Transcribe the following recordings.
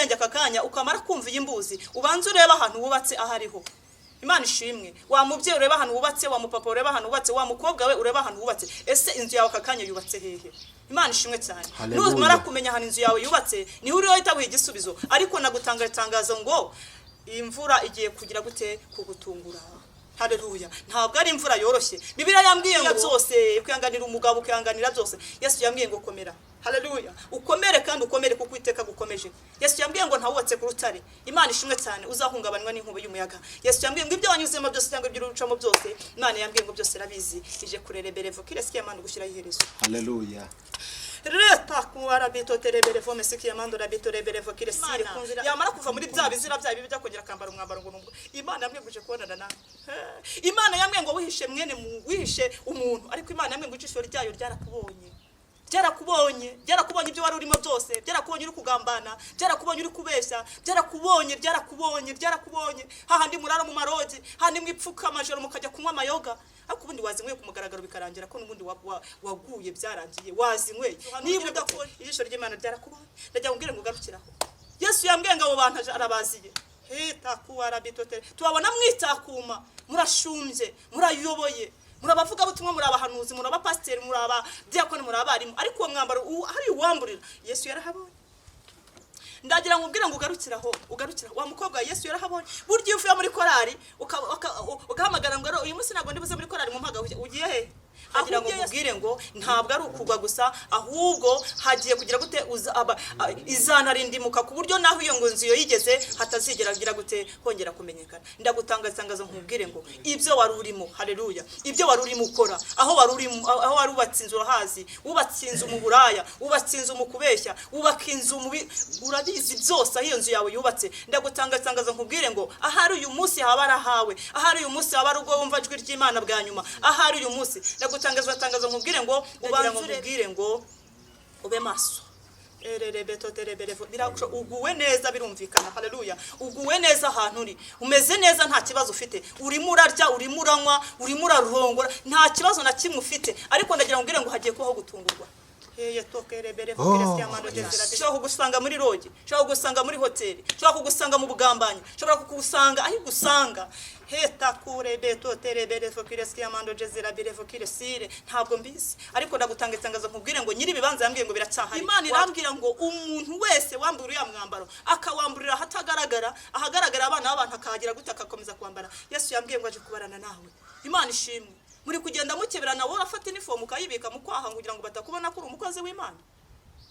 ubwenge akakanya ukamara kumva imbuzi ubanze ureba ahantu wubatse ahariho. Imana ishimwe. Wa mubyeyi ureba ahantu wubatse, wa mupapa ureba ahantu wubatse, wa mukobwa we ureba ahantu wubatse. Ese inzu yawe akakanya yubatse hehe? Imana ishimwe cyane. Nuzumara kumenya ahantu inzu yawe yubatse ni uri wahita wigisubizo. Ariko nagutangaza ngo imvura igiye kugira gute kugutungura. Haleluya. Ntabwo ari imvura yoroshye. Bibiliya yambwiye ngo byose kwihanganira umugabo kwihanganira byose. Yesu yambwiye ngo komera. Haleluya. Ukomere kandi ukomere kuko Uwiteka gukomeje. Yesu yambwiye ngo ntawubatse ku rutare. Imana ishimwe cyane uzahungabanwa n'inkuba y'umuyaga. Yesu yambwiye ngo ibyo wanyuzemo byose cyangwa ibyo urucamo byose Imana yambwiye ngo byose rabizi. Ije kurerebere vokire sikiye Imana gushyira iherezo. Haleluya. Reta kuara bito terebere fome sikiye Imana rabito rebere vokire sire kumvira. Yamara kuva muri bya bizira bya bibi byakongera kambara umwambaro ngo nubwo Imana yambwiye guje kubonana nawe. Imana yambwiye ngo wihishe mwene wihishe umuntu ariko Imana yambwiye ngo icishyo ryayo ryarakubonye. Byarakubonye ibyo wari urimo byose, byarakubonye uri kugambana, byarakubonye uri kubeshya, byarakubonye hahandi murara mu marogi, handi mwipfuka amajoro mukajya kunywa amayoga, ariko ubundi wazinyweye ku mugaragaro bikarangira ko n'ubundi waguye byarangiye wazinyweye. Niba udakora ijisho ry'Imana ryarakubonye, ndajya ngubwire ngo ugarukiraho. Yesu yambwiye ngo abo bantu arabaziye. Heta kuara bitote tubabona mwitakuma murashumbye murayoboye murabavuga butumwa murabahanuzi murabapasteri muraba diakoni murabarimu ariko uwo mwambaro hari uwamburira Yesu yarahabonye. Ndagira ngo ubwire ngo ugarukira wa mukobwa Yesu yarahabonye. Buryo uvuye muri korari ugahamagara ngo uyu munsi nago ndibuze muri korari mu mpaga ugiye he? Agira ngo mubwire ngo ntabwo ari ukugwa gusa ahubwo hagiye kugira gute izanarindimuka ku buryo naho iyo ngo nzu yo yigeze hatazigera kugira gute hongera kumenyekana. Ndagutangaza nkubwire ngo ibyo wari urimo haleluya ibyo wari urimo ukora aho wari ubatse inzu hazi ubatse inzu mu buraya ubatse inzu mu kubeshya ubaka inzu mu urabizi byose aho iyo nzu yawe yubatse. Ndagutangaza nkubwire ngo ahari uyu munsi haba arahawe ahari uyu munsi haba rugo wumva ijwi ry'Imana bwa nyuma ahari uyu munsi ndagutangaza nkubwire ngo ubanzure ngo ube maso uguwe neza birumvikana haleluya uguwe neza ahantu uri umeze neza nta kibazo ufite urimo urarya urimo uranywa urimo urarongora nta kibazo na kimwe ufite ariko ndagira ngo ngire ngo hagiye kubaho gutungurwa. Shobora kugusanga muri rogi, shobora kugusanga muri hoteli, shobora kugusanga mu bugambanyi, shobora kugusanga aho gusanga. Heta kure beto terebere fokire skiamando jezera bire fokire sire ntabwo mbizi ariko ndagutangaza nkubwire ngo nyiri bibanza yambwiye ngo biracyahari. Imana irambwira ngo umuntu wese wambura ya mwambaro akawamburira hatagaragara ahagaragara abana b'abantu akahagira gute akakomeza kwambara. Yesu yambwiye ngo aje kubarana nawe. Imana ishimwe. Muri kugenda mukeberana wowe afata inifomu ukayibika mu kwaha kugira ngo batakubona ko uri umukozi w'Imana.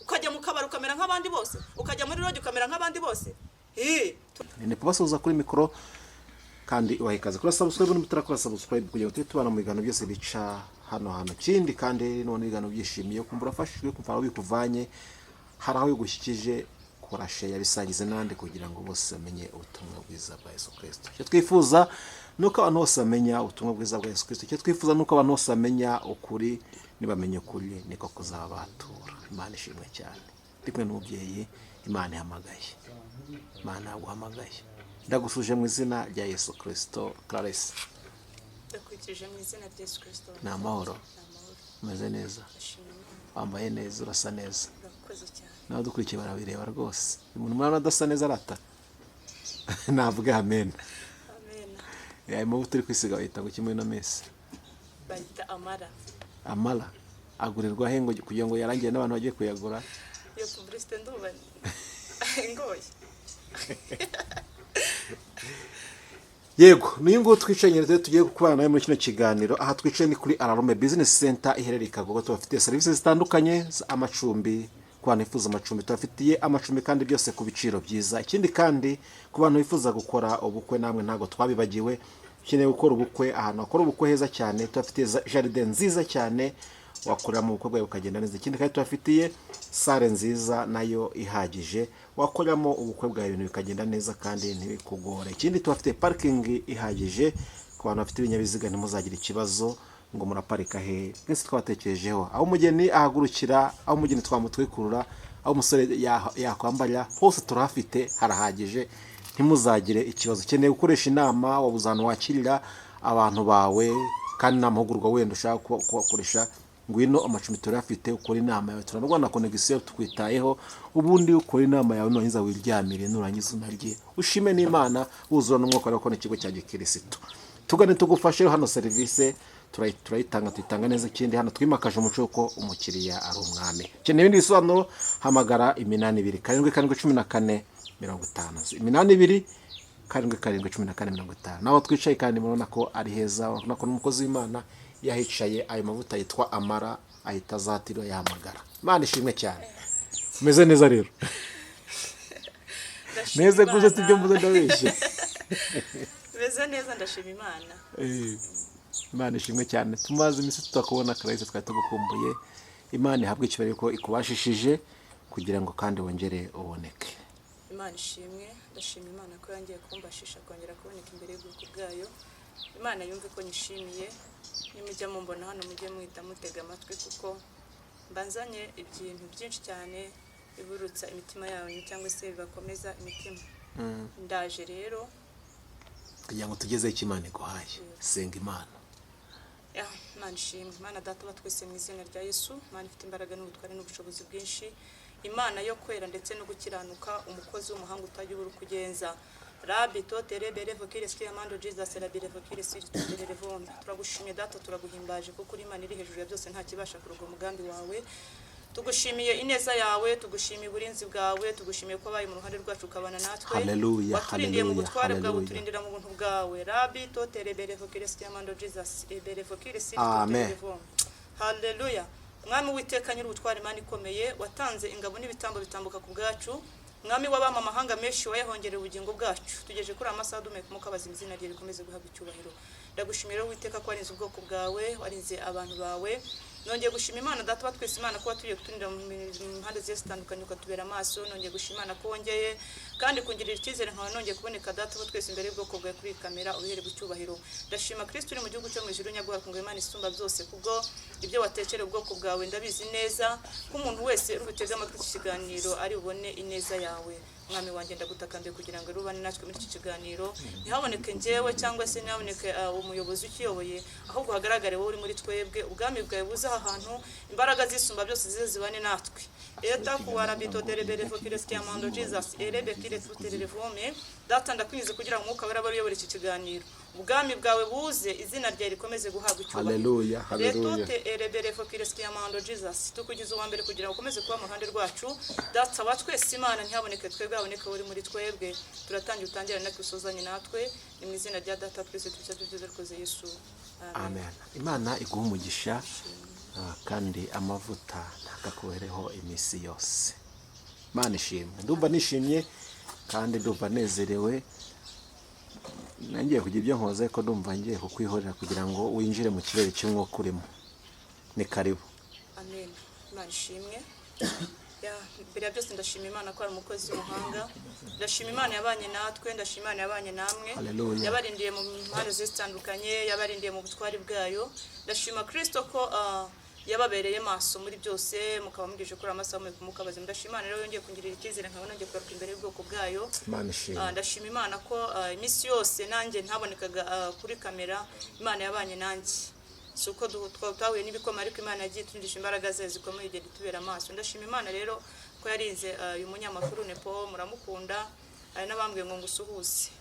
Ukajya mu kabari ukamera nk'abandi bose, ukajya muri rogi ukamera nk'abandi bose. Ni kubasuhuza kuri mikoro kandi wahikaze kuri subscribe n'umutara subscribe kugira ngo tubana mu biganiro byose bica hano kindi kandi none ibiganiro byishimiye kumbura afashijwe kumva aho bikuvanye hari aho yugushyikije kora share yabisangize nande kugira ngo bose bamenye ubutumwa bwiza bwa Yesu Kristo. Cyo twifuza nuko abantu bose bamenya ubutumwa bwiza bwa Yesu Kristo. Cyo twifuza nuko abantu bose bamenya ukuri nibamenye ukuri niko kuzabatura. Imana ishimwe cyane. Ndikwe n'umubyeyi Imana yahamagaye. Imana yaguhamagaye. Ndagusuje mu izina rya Yesu Kristo. Clarisse. Ndakwitije mu izina rya Yesu Kristo. Na amahoro. Umeze neza. Wambaye neza urasa neza. Ndakoze cyane. Nawe dukurikiye barabireba rwose. Umuntu mwana adasa neza arata. Navuga amen. Ya imubuto uri kwisiga bayita ngo kimwe no mesi. Bayita amara. Amara. Agurirwa hengo kugira ngo yarangiye n'abantu bagiye kuyagura. Yo publicité nduba. Ngoye. Yego, niyo ngo twicenye rero tugiye kubana nawe muri kino kiganiro. Aha twicaye ni kuri Alarome Business Center iherereye Kagogo. Tubafitiye services zitandukanye amacumbi ku bantu bifuza amacumbi tubafitiye amacumbi kandi byose ku biciro byiza. Ikindi kandi ku bantu bifuza gukora ubukwe namwe ntago twabibagiwe. Ukeneye gukora ubukwe ahantu akora ubukwe heza cyane tubafitiye jardin nziza cyane wakorera mu bukwe bwawe ukagenda neza. Ikindi kandi tubafitiye sale nziza nayo ihagije wakoramo ubukwe bwawe ibintu bikagenda neza kandi ntibikugore. Ikindi tubafitiye parking ihagije ku bantu bafite ibinyabiziga ntimuzagira ikibazo ngo muraparika he. Twese twatekerejeho aho umugeni ahagurukira aho umugeni twamutwikurura aho umusore yakwambarira hose turahafite harahagije ntimuzagire ikibazo. Ukeneye gukoresha inama wabuze ahantu wakirira abantu bawe kandi n'amahugurwa wenda ushaka kubakoresha ngwino amacumbi turayafite, ukora inama yawe, turarwana konegisiyo tukwitayeho, ubundi ukora inama yawe nurangiza wiryamire, nurangiza unarye ushime n'Imana wuzura n'umwuka wako n'ikigo cya gikirisitu. Tugane tugufashe hano serivisi turayitanga, tuyitanga neza. Ikindi hano twimakaje umuco ko umukiriya ari umwami. Keneye ibindi bisobanuro hamagara 82 7 14 50 82 7 14 50. Naho twicaye kandi murabona ko ari heza, urabona ko n'umukozi w'Imana yahicaye, ayo mavuta yitwa amara ahita azatiro yahamagara. Imana ishimwe cyane. Meze neza rero. Neze kuze tujye mvuze ndabeshye. Meze neza ndashima Imana. Imana ishimwe cyane. Tumaze iminsi tutakubona Clarisse, twari tugukumbuye. Imana ihabwe icyubahiro ko ikubashishije kugira ngo kandi wongere uboneke. Imana ishimwe, ndashima Imana ko yangiye kumbashisha kongera kuboneka imbere y'ubwoko bwayo. Imana yumve ko nishimiye, nimujya mumbona hano mujye mwita mutega amatwi, kuko mbanzanye ibintu byinshi cyane biburutsa imitima yanyu cyangwa se bibakomeza imitima. Ndaje rero kugira ngo tugezeho icyo Imana iguhaye. Senga Imana. Imana ishimwe. Imana data wa twese mu izina rya Yesu, Imana ifite imbaraga n'ubutware n'ubushobozi bwinshi, Imana yo kwera ndetse no gukiranuka, umukozi w'umuhanga utajya ubura kugenza. Rabbi totere berevo kiresti amando Jesus rabirevo kiresti tuberevombe. Turagushimiye data, turaguhimbaje kuko uri Imana iri hejuru ya byose, nta kibasha kuruga umugambi wawe. Tugushimiye ineza yawe, tugushimiye uburinzi bwawe, tugushimiye ko abaye mu ruhande rwacu ukabana natwe. Haleluya. Waturindiye mu butware bwawe, turindira mu buntu bwawe. Rabbi totere berevo kiresti amando Jesus berevo kiresti tuberevombe. Haleluya. Mwami w'iteka nyiri ubutware, Imana ikomeye, watanze ingabo n'ibitambo bitambuka ku bwacu. Mwami w'abama amahanga menshi wayahongereye ubugingo bwacu. Tugeje kuri amasaha dumeka mukabaza izina rye rikomeze guhabwa icyubahiro. Ndagushimira w'iteka ko warinze ubwoko bwawe, warinze abantu bawe. Nongeye gushima Imana data wa twese, Imana ko watuye kutunira mu mpande zose zitandukanye ukatubera amaso. Nongeye gushima Imana ko wongeye kandi kungirira icyizere nkaba nongeye kuboneka data wa twese imbere y'ubwoko bwawe kuri kamera, ubihere gucyubahiro. Ndashima Kristo uri mu gihugu cyo mu ijuru nyaguha kunga Imana isumba byose, kubwo ibyo watekere ubwoko bwawe. Ndabizi neza ko umuntu wese uri gutega amatwi iki kiganiro ari bubone ineza yawe. Mwami wanjye ndagutakambiye kugira ngo rubane natwe muri iki kiganiro, ntihaboneke njyewe cyangwa se ntihaboneke umuyobozi ukiyoboye, ahubwo hagaragare wowe uri muri twebwe. Ubwami bwawe buze aha hantu, imbaraga zisumba byose zize zibane natwe. Eta kuwara bitotere berevo kiresti amando Jesus erebe kire tuterevome. Data ndakwinze kugira ngo umwuka wera bariyobora iki kiganiro. Ubwami bwawe buze, izina rye rikomeze guhabwa icyubahiro. Haleluya. Haleluya. Retote ereberevo kiresti amando Jesus. Tukugize uwa mbere kugira ngo ukomeze kuba mu ruhande rwacu. Data wa twese Imana, ntihaboneke twebwe, haboneke uri muri twebwe. Turatangira utangirane natwe usozanye natwe. Ni mu izina rya data twese tubize Yesu. Amen. Imana iguha umugisha kandi amavuta ntakakubereho iminsi yose. Imana ishimwe. Ndumva nishimye kandi ndumva nezerewe. Nangiye kugira ibyo nkoze ko ndumva ngiye kukwihorera kugira ngo winjire mu kirere cy'umwuka urimo. Ni karibu. Amen. Imana ishimwe. Mbere ya byose ndashima Imana ko ari umukozi w'umuhanga. Ndashima Imana yabanye natwe, ndashima Imana yabanye namwe. Haleluya. Yabarindiye mu mpande zitandukanye, yabarindiye mu butwari bwayo. Ndashima Kristo ko yababereye maso muri byose, mukaba mugije kuri amasaha mu kumukabaza. Ndashima Imana rero yongeye kungirira icyizere nkabona ngiye kugaruka imbere y'ubwoko bwayo. Imana ishimwe. Ndashima Imana ko iminsi yose nanjye ntabonekaga kuri kamera, Imana yabanye nanjye. Suko twahuye n'ibikoma, ariko Imana yagiye turindisha imbaraga ze zikomeye igihe tubera amaso. Ndashima Imana rero ko yarinze uyu munyamakuru Nepo, muramukunda, ari nabambwiye ngo ngusuhuze.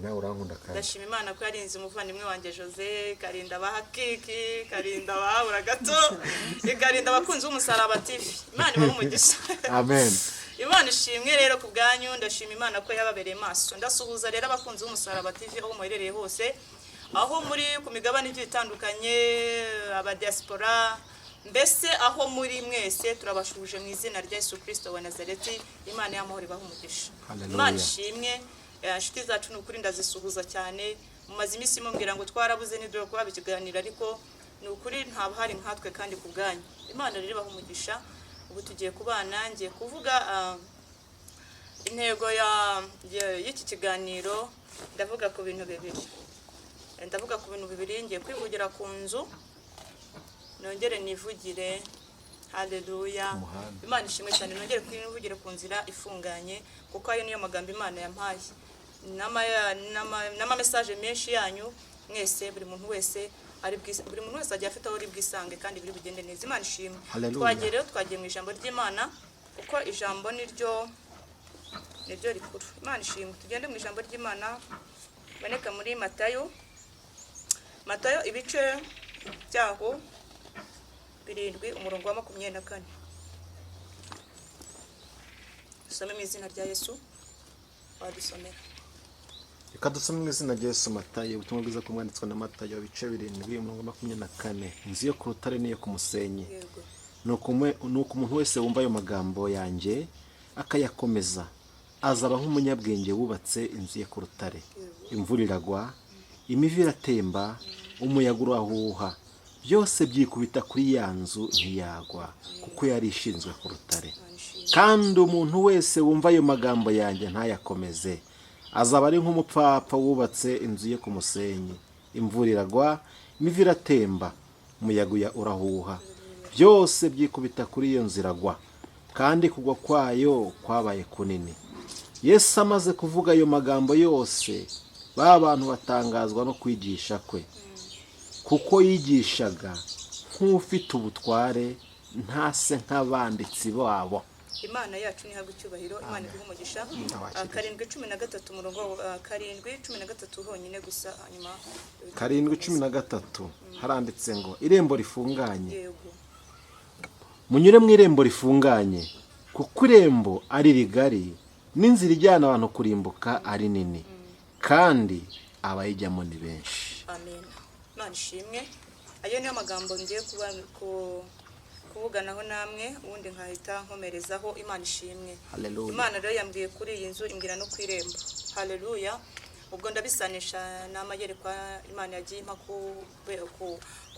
Nawe urankunda kandi. Ndashima Imana ko yarinze umuvandimwe wanjye Jose, karinda abahakiki, karinda ababura gato, ikarinda abakunzi b'Umusaraba TV. Imana ibahe umugisha. Amen. Imana ishimwe rero ku bwanyu. Ndashima Imana ko yababereye maso. Ndasuhuza rero abakunzi b'Umusaraba TV aho muherereye hose, aho muri ku migabane igiye itandukanye, aba diaspora, mbese aho muri mwese turabashuje mu izina rya Yesu Kristo wa Nazareti. Imana y'amahoro ibahe umugisha. Imana ishimwe. Inshuti zacu n'ukuri ndazisuhuza cyane. Mumaze iminsi mumbwira ngo twarabuze n'idoro kuba ikiganiro, ariko n'ukuri ntabwo hari nkatwe kandi ku bwanyu. Imana rero ibahe umugisha. Ubu tugiye kubana, ngiye kuvuga intego y'iki kiganiro. Ndavuga ku bintu bibiri. Ngiye kwivugira ku nzu, nongere nivugire. Haleluya. Imana ishimwe cyane. Nongere kwivugire ku nzira ifunganye, kuko ayo niyo magambo Imana yampaye. Nama message menshi yanyu mwese, buri muntu wese buri muntu wese agiye afite aho ari bwisange kandi biri bugende neza. Imana ishimwe. Hallelujah. Twagiye mu ijambo ry'Imana kuko ijambo niryo rikuru. Imana ishimwe. Tugende mu ijambo ry'Imana boneka muri Matayo ibice byaho 7 umurongo wa 24. Dusome mu izina rya Yesu. Wadusomera. Reka dusome mu izina rya Yesu. Matayo, ubutumwa bwiza ko mwanditswe na Matayo ibice 7 umurongo wa 24. Inzu yo ku rutare niyo ku musenyi. Nuko umuntu wese wumva ayo magambo yanjye akayakomeza azaba nk'umunyabwenge wubatse inzu ye ku rutare. Imvura iragwa, imivu iratemba, umuyaga urahuha, byose byikubita kuri ya nzu ntiyagwa, kuko yari ishinzwe ku rutare. Kandi umuntu wese wumva ayo magambo yanjye ntayakomeze azaba ari nk'umupfapfa wubatse inzu ye ku musenyi. Imvura iragwa, imivu iratemba, umuyaga urahuha, byose byikubita kuri iyo nzu iragwa, kandi kugwa kwayo kwabaye kunini. Yesu amaze kuvuga ayo magambo yose, ba bantu batangazwa no kwigisha kwe, kuko yigishaga nk'ufite ubutware, ntase nk'abanditsi babo. Imana yacu ni habwa icyubahiro. Imana iguha umugisha. 7:13 umurongo 7:13 honyine gusa, hanyuma 7:13 haranditse ngo irembo rifunganye. Munyure mu irembo rifunganye, kuko irembo ari rigari n'inzira ijyana abantu kurimbuka ari nini, kandi abayijyamo ni benshi. Amen. Imana ishimwe. Ayo niyo magambo ngiye kuvuganaho namwe, ubundi nkahita nkomerezaho. Imana ishimwe. Hallelujah. Imana rero yambwiye kuri iyi nzu imbwira no kwirembo. Hallelujah. Ubwo ndabisanisha n'amayerekwa Imana yagiye impa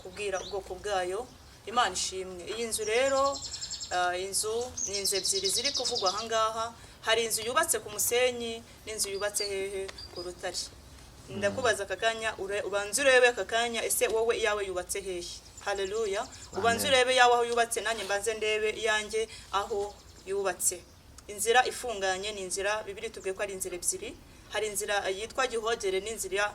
kubwira ubwoko bwayo. Imana ishimwe. Iyi nzu rero inzu ni inzu ebyiri ziri kuvugwa aha ngaha. Hari inzu yubatse ku musenyi n'inzu yubatse hehe ku rutare. Ndakubaza akakanya ubanze urebe akakanya, ese wowe iyawe yubatse hehe? Hallelujah. Ubanze urebe yawe aho yubatse, nanjye mbanze ndebe iyanjye aho yubatse. Inzira ifunganye ni inzira Bibiri tubwiye ko ari inzira ebyiri. Hari inzira yitwa gihogere n'inzira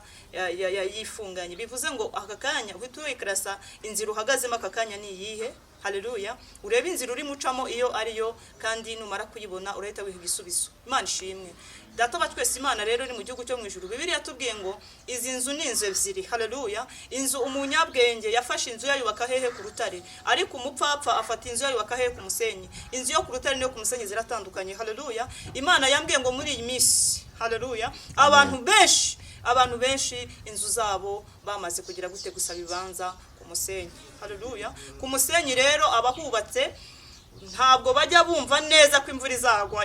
yifunganye. Bivuze ngo akakanya uhita wikrasa inzira uhagazemo akakanya ni iyihe. Hallelujah. Urebe inzira uri mucamo iyo ariyo, kandi numara kuyibona urahita wiha igisubizo. Imana ishimwe. Data wa twese Imana rero ni mu gihugu cyo mu ijuru. Bibiri yatubwiye ngo izi nzu ni inzu ebyiri. Hallelujah. Inzu umunyabwenge yafashe inzu yayubaka hehe ku rutare, ariko umupfapfa afata inzu yayubaka hehe ku musenyi. Inzu yo ku rutare niyo ku musenyi ziratandukanye. Hallelujah. Imana yambwiye ngo muri iyi minsi, hallelujah, abantu benshi inzu zabo bamaze kugira gute gusaba ibanza ku musenyi. Hallelujah. Ku musenyi rero abahubatse ntabwo bajya bumva neza ko imvura izagwa.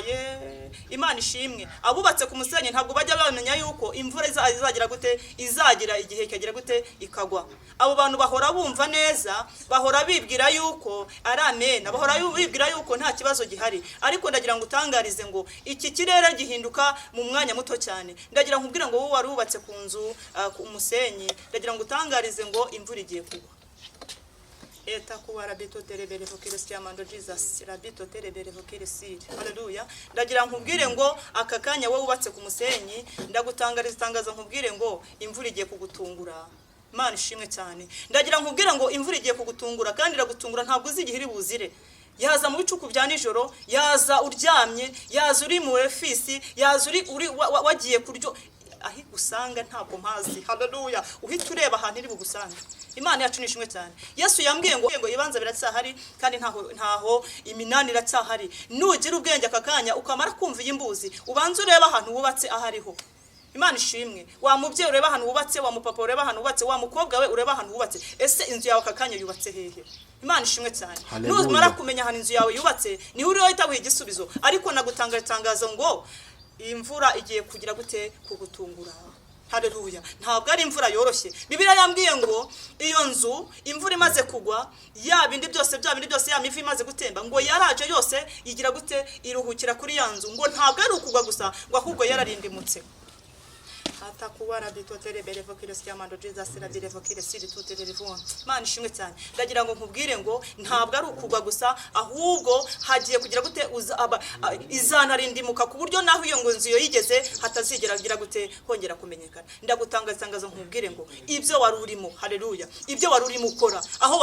Imana ishimwe. Abubatse ku musenyi ntabwo bajya bamenya yuko imvura izagira gute, izagira igihe kagira gute ikagwa. Abo bantu bahora bumva neza, bahora bibwira yuko ari amen, bahora bibwira yuko nta kibazo gihari. Ariko ndagira ngo utangarize ngo iki kirere gihinduka mu mwanya muto cyane. Ndagira nkubwira ngo wowe wari wubatse ku nzu ku musenyi, ndagira ngo utangarize ngo imvura igiye kugwa. Eta kuwa rabito terebere vokire siamando Jesus rabito terebere vokire siri. Hallelujah. Ndagira nkubwire ngo akakanya wowe ubatse ku musenyi, ndagutangariza itangazo nkubwire ngo imvura igiye kugutungura. Imana ishimwe cyane. Ndagira nkubwire ngo imvura igiye kugutungura, kandi iragutungura ntabwo uzigihiri buzire. Yaza mu bicuku bya nijoro, yaza uryamye, yaza uri mu refisi, yaza uri wagiye kuryo ahi gusanga ntabwo mpazi. Hallelujah. Uhita ureba ahantu iri bugusanga. Imana yacu nishimwe cyane. Yesu yambwiye ngo ibanza biracyahari, kandi ntaho iminani iracyahari. Nugira ubwenge akakanya ukamara kumva imbuzi, ubanze ureba ahantu wubatse ahariho. Imana ishimwe. Wa mubyeyi ureba ahantu wubatse, wa mupapa ureba ahantu wubatse, wa mukobwa we ureba ahantu wubatse. Ese inzu yawe akakanya yubatse hehe? Imana ishimwe cyane. Nuzimara kumenya ahantu inzu yawe yubatse, ni uri wahita wiha igisubizo. Ariko nagutangaza ngo imvura igiye kugira gute kugutungura. Hallelujah. Ntabwo ari imvura yoroshye. Bibiliya yambwiye ngo iyo nzu imvura imaze kugwa, ya bindi byose ya mivi imaze gutemba, ngo yaraje yose igira gute iruhukira kuri ya nzu. Ngo ntabwo ari ukugwa gusa, ngo ahubwo yararindimutse. atakuwara bitotere berevokire siamando Jesus la berevokire siri tutere revon Imana ishimwe cyane ndagira ngo nkubwire ngo ntabwo ari ukugwa gusa ahubwo hagiye kugira gute izanarindimuka ku buryo naho iyo ngo nziyo yigeze hatazigera gira gute hongera kumenyekana ndagutangaza nkubwire ngo ibyo wari urimo haleluya ibyo wari urimo ukora aho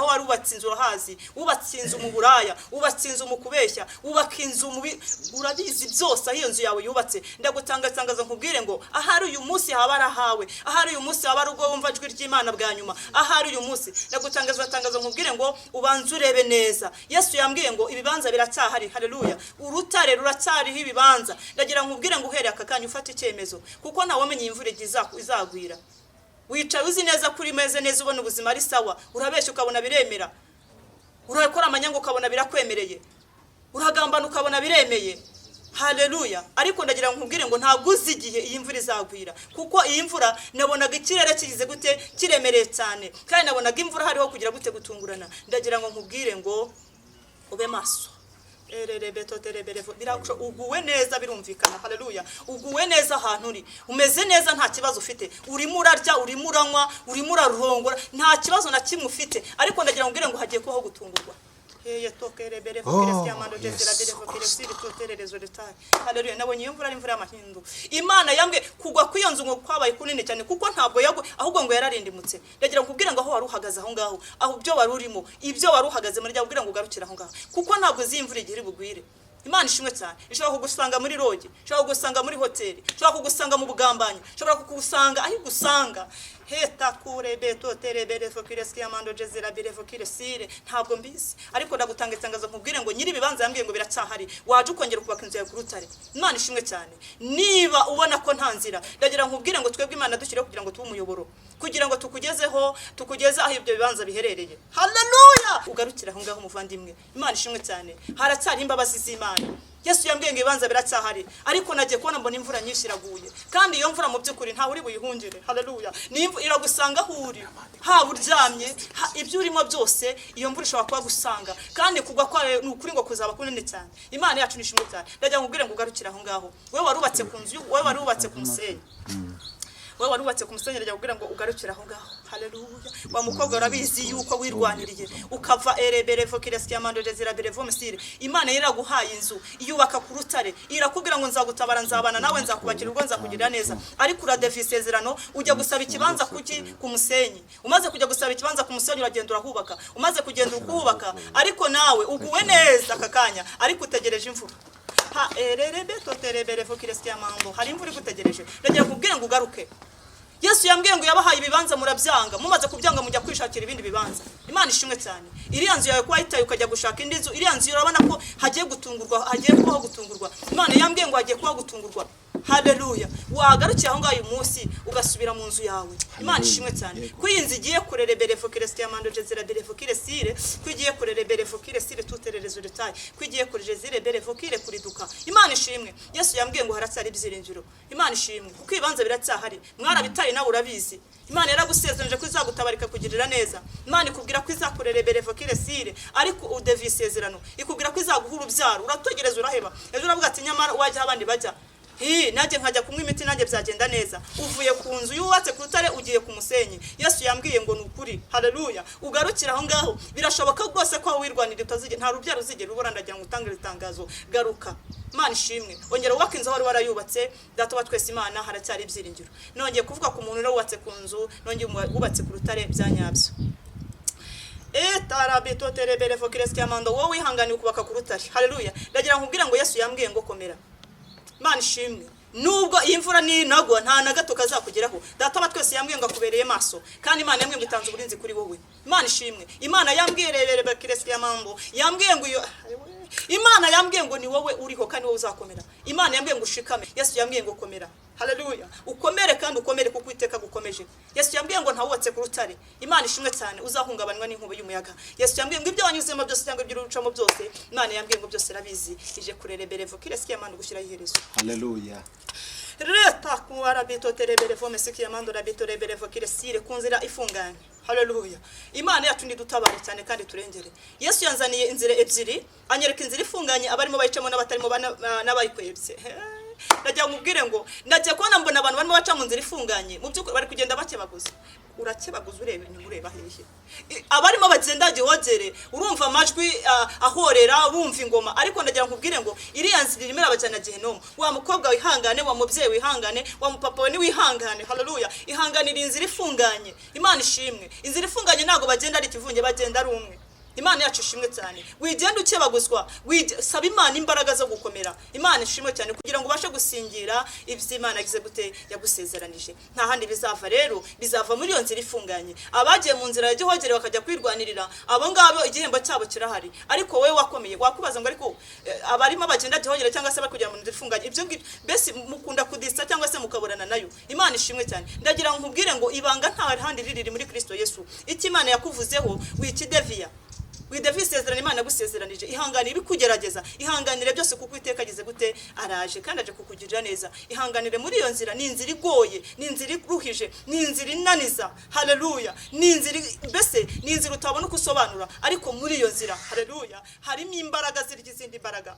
wari ubatse inzu hazi ubatse inzu mu buraya ubatse inzu mu kubeshya ubaka inzu mu urabizi byose aho iyo nzu yawe yubatse ndagutangaza nkubwire ngo ahari uyu munsi haba arahawe ahari uyu munsi haba rugo wumva ijwi ry'Imana bwa nyuma ahari uyu munsi ndagutangaza nkubwire ngo ubanze urebe neza Yesu yambwiye ngo ibibanza biracyahari haleluya urutare ruracyariho ibibanza ndagira nkubwire ngo uhereye akakanya ufata icyemezo kuko nawe wamenye imvura izagwira wicaye uzi neza kuri meze neza ubona ubuzima ari sawa urabeshya ukabona biremera urakora amanyanga ukabona birakwemereye uragambana ukabona biremeye haleluya ariko ndagira nkubwire ngo ntabwo uzi igihe iyi mvura izagwira kuko iyi mvura nabonaga ikirere kigize gute kiremereye cyane kandi nabonaga imvura hariho kugira gute gutungurana ndagira ngo nkubwire ngo ube maso uguwe neza birumvikana haleluya uguwe neza ahantu uri umeze neza nta kibazo ufite urimo urarya urimo uranywa urimo urarongora nta kibazo na kimwe ufite ariko ndagira nkubwire ngo hagiye kubaho gutungurwa haleluya nabonye iyo mvura ari imvura y'amahindu Imana yambwe kugwa kw'iyo nzu ngo kwabaye kunini cyane kuko ntabwo yagwe ahubwo ngo yararindimutse ndagira nkubwire ngo aho wari uhagaze aho ngaho aho byo wari urimo ibyo wari uhagaze muri rya kubwira ngo ugarukire aho ngaho kuko ntabwo zimvura igihe iri bugwire Imana ishimwe cyane ishobora kugusanga muri roge ishobora kugusanga muri hoteli ishobora kugusanga mu bugambanyi ishobora kugusanga aho igusanga heta kure beto terebere fokire skiamando jezera bire fokire sire ntabwo mbizi ariko ndagutangaza nkubwire ngo nyiri bibanza yambwiye ngo biracyahari waje ukongera kubaka inzu ya kurutare Imana ishimwe cyane niba ubona ko nta nzira ndagira nkubwire ngo twebwe Imana dushyire kugira ngo tube umuyoboro kugira ngo tukugeze aho ibyo bibanza biherereye haleluya ugarukira aho ngaho muvandimwe Imana ishimwe cyane haracyari imbabazi z'Imana Yesu yambwiye ngo ibibanza biracyahari ariko nagiye kubona mbona imvura nyinshi iraguye kandi iyo mvura mu by'ukuri nta uri buyihungire haleluya iragusanga aho uri haba uryamye ibyo urimo byose iyo mvura ishobora kuba gusanga kandi kugwa kwayo ni ukuri ngo kuzaba kunini cyane Imana yacu nishimwe cyane ndagira nkubwire ngo ugarukire aho ngaho wewe warubatse ku nzu wewe warubatse ku musenyi wewe warubatse ku musenyi ndagira kugira ngo ugarukire aho ngaho haleluya wa mukobwa urabizi yuko wirwaniriye ukava erebere fokire skiamando jezera bire vomsire Imana yiraguhaye inzu iyubaka ku rutare irakubwira ngo nzagutabara nzabana nawe nzakubakira urwo nzakugirira neza ariko uradefisezerano ujya gusaba ikibanza ku musenyi umaze kujya gusaba ikibanza ku musenyi uragenda urahubaka umaze kugenda ukubaka ariko nawe uguwe neza akakanya ariko utegereje imvura erebe toterebere fokire skiamando hari imvura igutegereje ndagira kubwira ngo ugaruke Yesu yambwiye ngo yabahaye ibibanza murabyanga mumaze kubyanga mujya kwishakira ibindi bibanza Imana ishimwe cyane iriya nzu yawe kwa itaye ukajya gushaka indi nzu iriya nzu urabona ko hagiye kubaho gutungurwa Imana yambwiye ngo hagiye kubaho gutungurwa haleluya wagarukiye aho ngaho uyu munsi ugasubira mu nzu yawe Imana ishimwe cyane kwinzi igiye kurerebere fokire skiamando jezera bire fokire sire kwigiye kurerebere fokire sire tutererezo detail kwigiye kurejezire bere fokire kuriduka Imana ishimwe Yesu yambwiye ngo haracyari ibyiringiro Imana ishimwe kuko ibanza biracyahari mwarabitaye nawe urabizi Imana yaragusezeranje ko izagutabarika kugirira neza Imana ikubwira ko izakurerebere fokire sire ariko udevisezerano ikubwira ko izaguhura ubyaro uratogereza uraheba ejo uravuga ati nyamara wajya abandi bajya najye nkajya kumwe imiti nanjye byagenda neza uvuye ku nzu yubatse ku rutare ugiye ku musenyi Yesu yambwiye ngo nukuri haleluya ugarukira aho ngaho birashoboka rwose ko wirwanira utazige nta rubyaro uzigera ubora ndagira ngo utange itangazo garuka Imana ishimwe ongera wubaka inzu wari warayubatse data wa twese Imana haracyari ibyiringiro nongeye kuvuga ku muntu wubatse ku nzu nongeye wubatse ku rutare byanyabyo tarabito terebere fokire skiamando wowe wihanganiye kubaka ku rutare haleluya ndagira nkubwira ngo Yesu yambwiye ngo komera Imana ishimwe nubwo iyi mvura ninagwa nta na gato kazakugeraho data wa twese yambwiye ngo akubereye maso kandi Imana yambwiye ngo itanze uburinzi kuri wowe Imana ishimwe Imana yambwiye rerere bakiresi ya mambo yambwiye ngo Imana yambwiye ngo ni wowe uriho kandi wowe uzakomera Imana yambwiye ngo ushikame Yesu yambwiye ngo komera haleluya ukomere kandi ukomere kuko iteka gukomeje Yesu yambwiye ngo ntawubatse ku rutare Imana ishimwe cyane uzahungabanwa n'inkuba y'umuyaga Yesu yambwiye ngo ibyo wanyuzemo byose cyangwa ibyo urucamo byose Imana yambwiye ngo byose rabizi ije kurerebere vokire skiamando gushyira iherezo haleluya Reta kuara bito terebere fome skiamando rabito rebere vokire sire kunzira ifunganye haleluya Imana yacu ndi dutabara cyane kandi turengere Yesu yanzaniye inzira ebyiri anyereka inzira ifunganye abarimo bayicamo n'abatarimo n'abayikwebye Najya nkubwire ngo ndagiye kubona mbona abantu barimo baca mu nzira ifunganye mu by'ukuri bari kugenda bakebaguza. Urakebaguza urebe inyuma ureba hehe. Abarimo bagenda gihogere urumva amajwi ahorera urumva ingoma, ariko ndagira nkubwire ngo iriya nzira irimo irabajyana Gehinomu. Wa mukobwa wihangane, wa mubyeyi wihangane, wa mupapa we ni wihangane. Haleluya. Ihanganira inzira ifunganye. Imana ishimwe. Inzira ifunganye ntago bagenda ari kivunge, bagenda ari umwe. Imana yacu ishimwe cyane. Wigenda ukebaguzwa, saba Imana imbaraga zo gukomera. Imana ishimwe cyane kugira ngo ubashe gusingira ibyo Imana yagize gute yagusezeranije. Nta handi bizava rero, bizava muri iyo nzira ifunganye. Abagiye mu nzira ya gihogere bakajya kwirwanirira, abo ngabo igihembo cyabo kirahari. Ariko wewe wakomeye, wakubaza ngo ariko abarimo bagenda gihogere cyangwa se bakujya mu nzira ifunganye, ibyo mbese mukunda kudisa cyangwa se mukaburana nayo. Imana ishimwe cyane. Ndagira ngo nkubwire ngo ibanga nta handi riri muri Kristo Yesu. Icyo Imana yakuvuzeho wikideviya. Widafisezerana Imana yagusezeranije. Ihanganire bikugerageza, ihanganire byose kuko iteka agize gute araje kandi aje kukugirira neza. Ihanganire muri iyo nzira, ni inzira igoye, ni inzira iruhije, ni inzira inaniza. Haleluya. Ni inzira mbese ni inzira utabona uko usobanura, ariko muri iyo nzira haleluya harimo imbaraga zirya izindi mbaraga.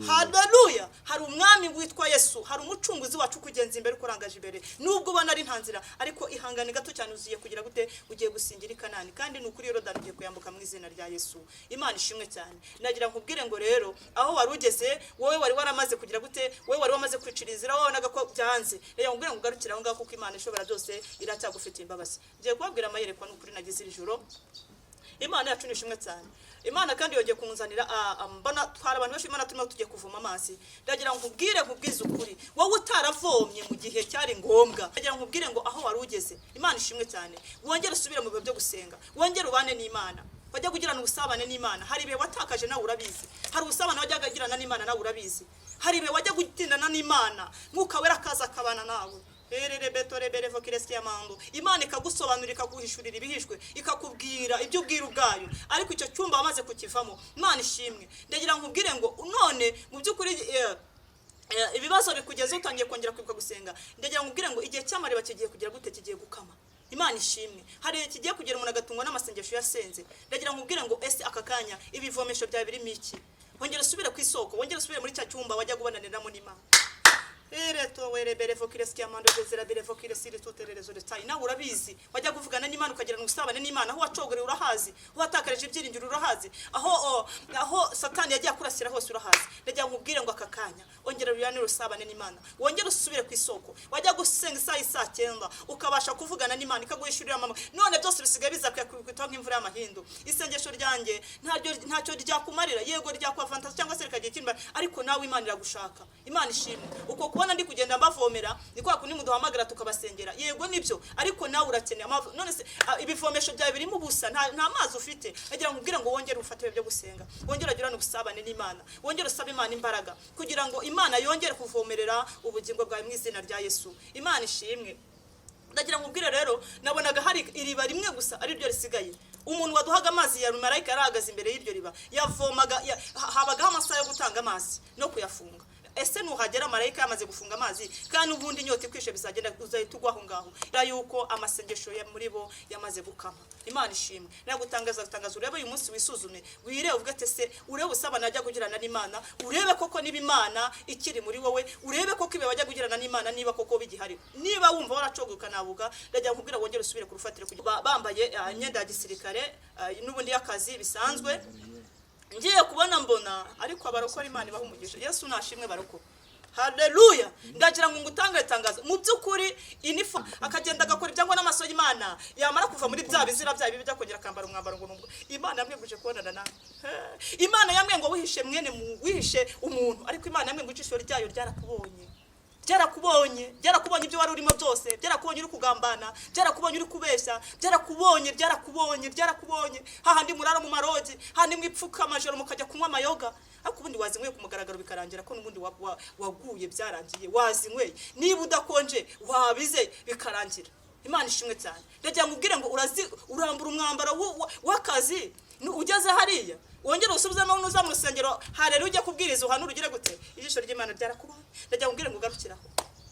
Haleluya. Hari umwami witwa Yesu, hari umucunguzi wacu kugenza imbere kurangaje imbere. Nubwo ubona ari ntanzira, ariko ihangane gato cyane uziye kugira gute ugiye gusingira Kanani, kandi nukuri Yorodani ugiye kuyambuka mu izina rya Yesu. Imana ishimwe cyane. Nagira nkubwire ngo rero aho wari ugeze, wowe wari waramaze kugira gute, wowe wari wamaze kwicira inzira, wowe naga ko byanze. Rero nkubwire ngo ugarukira aho ngaho kuko Imana ishobora byose iracyagufitiye imbabazi. Ngiye kubabwira amayerekwa nukuri nagize iri joro. Imana yacu nishimwe cyane. Imana kandi yongeye kunzanira mbona twara abantu benshi Imana turimo tugiye kuvoma amazi. Ndagira ngo nkubwize ukuri, wowe utaravomye mu gihe cyari ngombwa. Ndagira ngo nkubwire ngo aho wari ugeze, Imana ishimwe cyane. Wongere usubire mu bihe byo gusenga, wongere ubane n'Imana, wajya kugirana ubusabane n'Imana. Hari ibihe watakaje nawe urabizi, hari ubusabane wajya kugirana n'Imana nawe urabizi, hari ibihe wajya gutindana n'Imana mwuka wera akaza akabana nawe. Imana ikagusobanurira, ikaguhishurira ibihishwe, ikakubwira ibyo ubwira ubwayo, ariko icyo cyumba wamaze kukivamo. Imana ishimwe. Ndagira ngo nkubwire ngo none mu by'ukuri ibibazo bikugeze utangiye kongera kwibuka gusenga. Ndagira ngo nkubwire ngo igihe cy'amariba kigiye kugira gute, kigiye gukama. Imana ishimwe. Hari kigiye kugera umuntu agatungwa n'amasengesho yasenze. Ndagira ngo nkubwire ngo ese aka kanya ibivomesho bya birimo iki? Wongera usubire ku isoko, wongera usubire muri cya cyumba wajya kubonaniramo n'Imana. Ereto were berevokires kiamando dezera berevokires iri tutererezo detayi. Na urabizi wajya kuvugana n'Imana ukagira n'usabane n'Imana, aho wacogore urahazi, aho watakaje ibyiringiro urahazi, aho Satani yagiye akurasira hose urahazi. Ndagira nkubwire ngo aka kanya ongera ruyane rusabane n'Imana, wongera usubire ku isoko, wajya gusenga saa 9 ukabasha kuvugana n'Imana ikaguhishurira mama. None byose bisigaye bizakwiye kwitwa nk'imvura y'amahindu. Isengesho ryanjye ntacyo ryakumarira, yego ryakwavantaza cyangwa se rikagiye kimba, ariko nawe Imana iragushaka. Imana ishimwe. Uko kubona ndi kugenda mbavomera ni kwa kundi muduhamagara tukabasengera, yego nibyo, ariko nawe urakeneye amazi. None se ibivomesho byawe birimo ubusa, nta mazi ufite. Agira ngo ubwire ngo wongere ufate byo gusenga, wongere agirana ubusabane n'Imana, wongere usaba Imana imbaraga kugira ngo Imana yongere kuvomerera ubugingo bwawe mu izina rya Yesu. Imana ishimwe. Ndagira ngo ubwire rero nabonaga hari iriba rimwe gusa ari ryo risigaye. Umuntu waduhaga amazi ya marayika yarahagaze imbere y'iryo riba, yavomaga habagaho amasaha yo gutanga amazi no kuyafunga. Ese nuhagera marayika yamaze gufunga amazi, kandi ubundi inyota ikwishe bizagenda uzahita ugwaho ngaho. Ra yuko amasengesho ya muri bo yamaze gukama. Imana ishimwe. Nagutangaza urebe uyu munsi wisuzume, wirebe uvuge ate se urebe usabana ajya kugirana n'Imana, urebe koko niba Imana ikiri muri wowe, urebe koko ibe bajya kugirana n'Imana niba koko bigihari. Niba wumva waracogoka nabuga, ndajya nkubwira wongere usubire ku rufatire bambaye imyenda ya gisirikare n'ubundi y'akazi bisanzwe. Ngiye kubona mbona ariko abarokora Imana ibaha umugisha. Yesu nashimwe baroko. Haleluya. Ndagira ngo ngutangaza mu by'ukuri inifu akagenda agakora ibyangwa n'amaso y'Imana, yamara kuva muri bya bizira bya bibi byakongera kambara umwambaro ngo Imana yamwe guje kubonana nawe. Imana yamwe ngo wihishe wihishe umuntu, ariko Imana yamwe ngo icishyo ryayo ryarakubonye. Byarakubonye ibyo wari urimo byose, byarakubonye uri kugambana, byarakubonye uri kubeshya, byarakubonye hahandi murara mu marogi, handi mwipfuka amajoro mukajya kunywa amayoga, ariko ubundi wazinyweye ku mugaragaro bikarangira ko n'ubundi waguye byarangiye, wazinyweye niba udakonje wabize bikarangira. Imana ishimwe cyane. Ndagira ngo ubwire ngo urambura umwambaro w'akazi ugeze hariya, wongera usubiza no nuza mu rusengero. Haleluya. Ujya kubwiriza uhanura ugire gute, ijisho ry'Imana ryarakubonye. Ndagira ngo ubwire ngo ugarukiraho.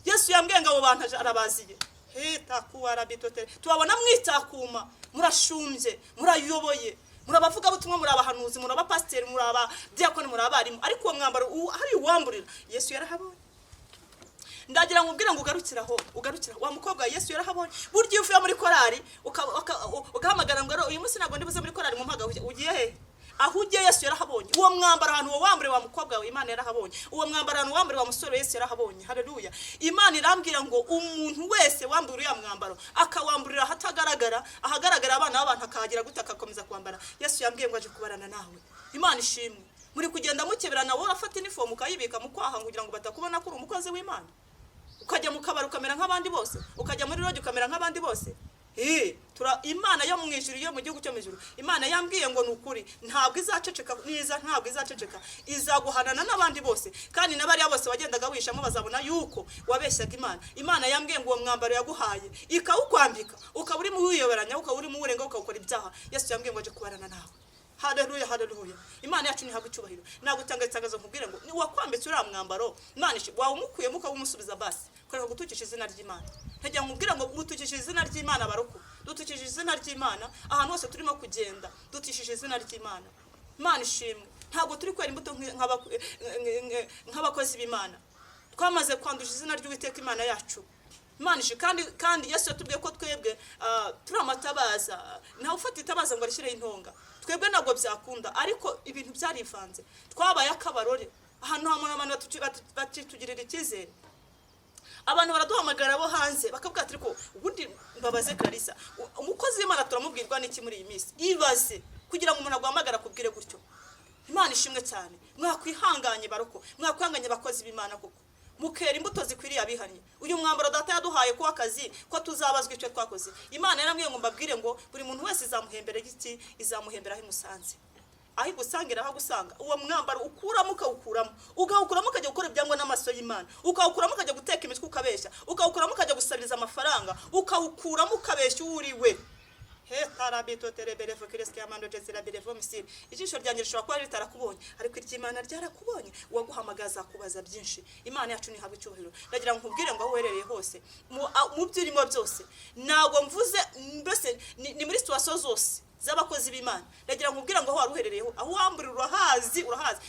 Yesu yambwiye ngo abo bantu arabaziye. Heta kuwara bitote tubabona mwitakuma, murashumbye, murayoboye, murabavuga butumwa, murabahanuzi, murabapasteri, muraba diakoni, murabarimu, ariko uwo mwambaro hari uwamburira. Yesu yarahabonye. ndagira ngo ubwire ngo ugarukira wa mukobwa Yesu yarahabonye. Burya iyo uvuye muri korari ugahamagara ngo uyu munsi ntabwo ndibuze muri korari mu mpaga, ugiye he? Aho ugiye Yesu yarahabonye. Uwo mwambaro ahantu wambure wa mukobwa we Imana yarahabonye. Uwo mwambaro ahantu wambure wa musore Yesu yarahabonye. Haleluya. Imana irambwira ngo umuntu wese wambura ya mwambaro akawamburira hatagaragara, ahagaragara abana b'abantu akagira gute akakomeza kwambara. Yesu yambwiye ngo aje kubarana nawe. Imana ishimwe. Muri kugenda mukeberana wowe afata inifomu ukayibika mu kwaha kugira ngo batakubona ko uri umukozi w'Imana. Ukajya mu kabari ukamera nk'abandi bose, ukajya muri rogi ukamera nk'abandi bose. Imana yo mu ijuru, yo mu gihugu cyo mu ijuru, Imana yambwiye ngo nukuri ntabwo izaceceka, ntabwo izaceceka, izaguhanana n'abandi bose. Kandi n'abari bose wagendaga wishamo bazabona yuko wabeshyaga Imana. Imana yambwiye ngo uwo mwambaro yaguhaye ikawukwambika, ukaba uri mu wiyoberanya, ukaba uri mu urenga, ukakora ibyaha. Yesu yambwiye ngo aje kubarana nawe. Haleluya, haleluya. Imana yacu ni hagucyubahiro. Nagutanga itangazo nkubwire ngo ni wakwambitse uri mwambaro, Imana wawe umukuyemo ukawumusubiza basi. Kureka gutukisha izina ry'Imana. Ntajya nkubwira ngo mutukishe izina ry'Imana baroko. Dutukishe izina ry'Imana ahantu hose turimo kugenda. Dutukishe izina ry'Imana. Imana ishimwe. Ntabwo turi kwera imbuto nk'abakozi b'Imana. Twamaze kwandusha izina ry'Uwiteka Imana yacu. Imana ishi kandi Yesu yatubwiye ko twebwe turi amatabaza. Nawe ufata itabaza ngo arishire intonga. Twebwe ntabwo byakunda, ariko ibintu byarivanze. Twabaye akabarore. Ahantu hamwe abantu batitugirira icyizere. Abantu baraduhamagara bo hanze bakavuga ati ko ubundi mbabaze Clarissa, umukozi w'Imana turamubwirwa n'iki muri iyi minsi? Ibaze kugira ngo umuntu aguhamagara kubwire gutyo. Imana ishimwe cyane. Mwakwihanganye baroko, mwakwihanganye bakozi b'Imana koko. Mukera imbuto zikwiriye abihanye. Uyu mwambaro data yaduhaye ko akazi ko tuzabazwa icyo twakoze. Imana yaramwiye ngo mbabwire ngo buri muntu wese izamuhembera igiti, izamuhembera aho imusanze. Aho gusangira aho gusanga uwo mwambaro ukawukuramo ukajya gukora ibyangwa n'amaso y'Imana, ukawukuramo ukajya guteka imitwe ukabeshya, ukawukuramo ukajya gusabiriza amafaranga, ukawukuramo ukabeshya uriwe. Ijisho ryanjye rishobora kuba ritarakubonye, ariko iry'Imana ryarakubonye. Uwaguhamagaza kubaza byinshi. Imana yacu ni habi cyubahiro. Ndagira ngo nkubwire ngo aho uherereye hose mu byirimo byose, ntago mvuze mbese ni muri situation zose z'abakozi b'Imana. Ndagira ngo nkubwire ngo aho waruherereyeho, aho wamburira urahazi.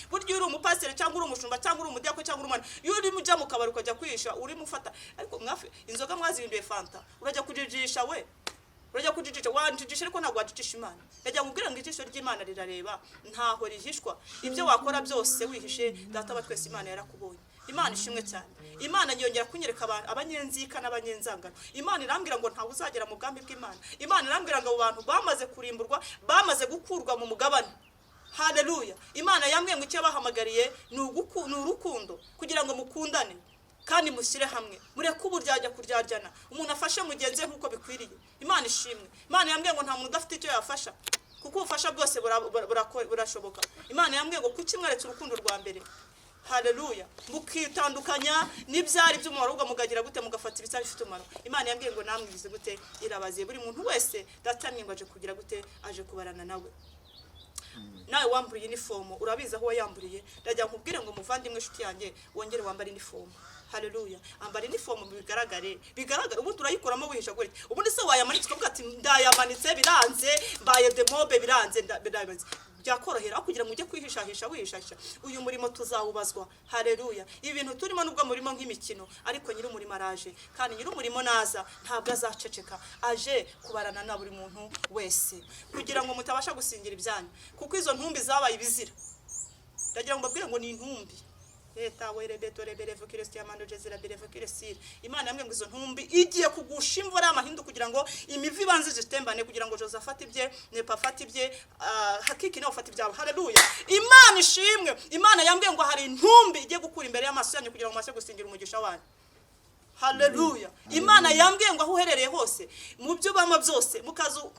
Buryo uri umupasiteri cyangwa uri umushumba cyangwa uri umudiyako cyangwa uri umwana, iyo uri mujya mu kabari ukajya kwihisha uri mufata, ariko mwafe inzoga mwazihinduye fanta, urajya kujijisha we. Urajya kujijisha, wanjijisha ariko ntabwo wajijisha Imana. Ndagira ngo nkubwire ngo ijisho ry'Imana rirareba, ntaho rihishwa. Ibyo wakora byose wihishe, data wa twese Imana yarakubonye. Imana ishimwe cyane. Imana yongera kunyereka abanyenzika n'abanyenzangano. Imana irambwira ngo ntawe uzagera mu bwambi bw'Imana. Imana irambwira ngo abo bantu bamaze kurimburwa, bamaze gukurwa mu mugabane. Haleluya. Imana yambwiye ngo icyo bahamagariye ni urukundo, kugira ngo mukundane kandi mushyire hamwe, mureke uburyajya kuryaryana, umuntu afashe mugenzi we nkuko bikwiriye. Imana ishimwe. Imana yambwiye ngo nta muntu udafite icyo yafasha, kuko ubufasha bwose burashoboka. Imana yambwiye ngo kuki mwaretse urukundo rwa mbere. Haleluya. Mukitandukanya n'ibyari by'umumaro, ahubwo mugagira gute mugafata ibitari bifite umumaro. Imana yambwiye ngo namwigize gute irabaziye buri muntu wese datamye ngo aje kugira gute, aje kubarana nawe. Nawe wamburiye inifomu urabiza aho wayamburiye. Ndajya nkubwire ngo muvandimwe inshuti yanjye wongere wambare inifomu. Haleluya. Ambara inifomu bigaragara. Ubu turayikoramo wihisha gute. Ubundi se wayamanitse ukavuga ati ndayamanitse biranze, mbaye demobe biranze, byakorohera kugira ngo ujye kwihishahisha wihishahisha. Uyu murimo tuzawubazwa. Haleluya. Ibi bintu turimo nubwo murimo nk'imikino, ariko nyiri umurimo araje, kandi nyiri umurimo naza ntabwo azaceceka, aje kubarana na buri muntu wese kugira ngo mutabasha gusingira ibyanyu, kuko izo ntumbi zabaye ibizira. Ndagira ngo mbabwire ngo ni intumbi. Imana yambwiye ngo izo ntumbi igiye kugusha imvura y'amahindu kugira ngo imivi ibanze zitembane, kugira ngo Joseph afate ibye, Nepa afate ibye, Hakiki nawe afate ibyabo. Haleluya. Imana ishimwe. Imana yambwiye ngo hari intumbi igiye gukura imbere y'amaso yanyu kugira ngo mase gusingira umugisha wanyu. Haleluya. Imana yambwiye ngo aho uherereye hose, mu byo bama byose,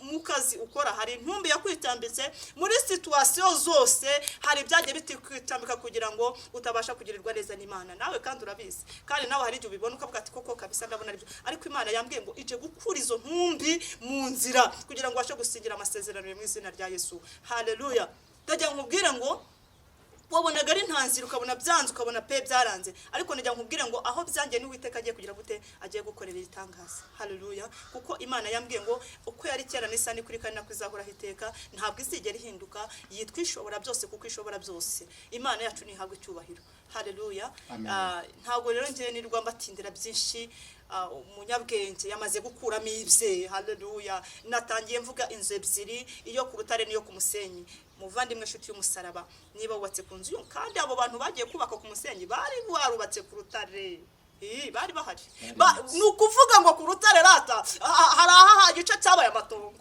mukazi ukora, hari intumbi yakwitambitse muri situation zose, hari ibyagiye bitikwitambika kugira ngo utabasha kugirirwa neza n'Imana. Nawe kandi urabizi, kandi nawe hari ibyo ubibona ukavuga ati koko kabisa ndabona aribyo, ariko Imana yambwiye ngo ije gukura izo ntumbi mu nzira kugira ngo bashe gusingira amasezerano mu izina rya Yesu. Haleluya. Ndajya nkubwire ngo wabonaga ari ntanzira ukabona byanze ukabona pe byaranze ariko najya nkubwire ngo aho byanjye n'Uwiteka agiye kugira gute agiye gukorera itangaza. Haleluya. Kuko Imana yambwiye ngo uko yari kera n'isa ni kuri kandi nakwizahura hiteka ntabwo izigera ihinduka yitwa ishobora byose kuko ishobora byose. Imana yacu nihabwe icyubahiro. Haleluya. Ntabwo rero ngiye nirwa mbatindira byinshi. Umunyabwenge yamaze gukuramo ibye. Haleluya. Natangiye mvuga inzu ebyiri, iyo ku rutare niyo ku musenyi. Muvandimwe nshuti y'umusaraba, niba wubatse ku nzu kandi abo bantu bagiye kubaka ku musenyi bari barubatse ku rutare, bari bahari. Ni ukuvuga ngo ku rutare rata hari aha gice cyabaye amatongo.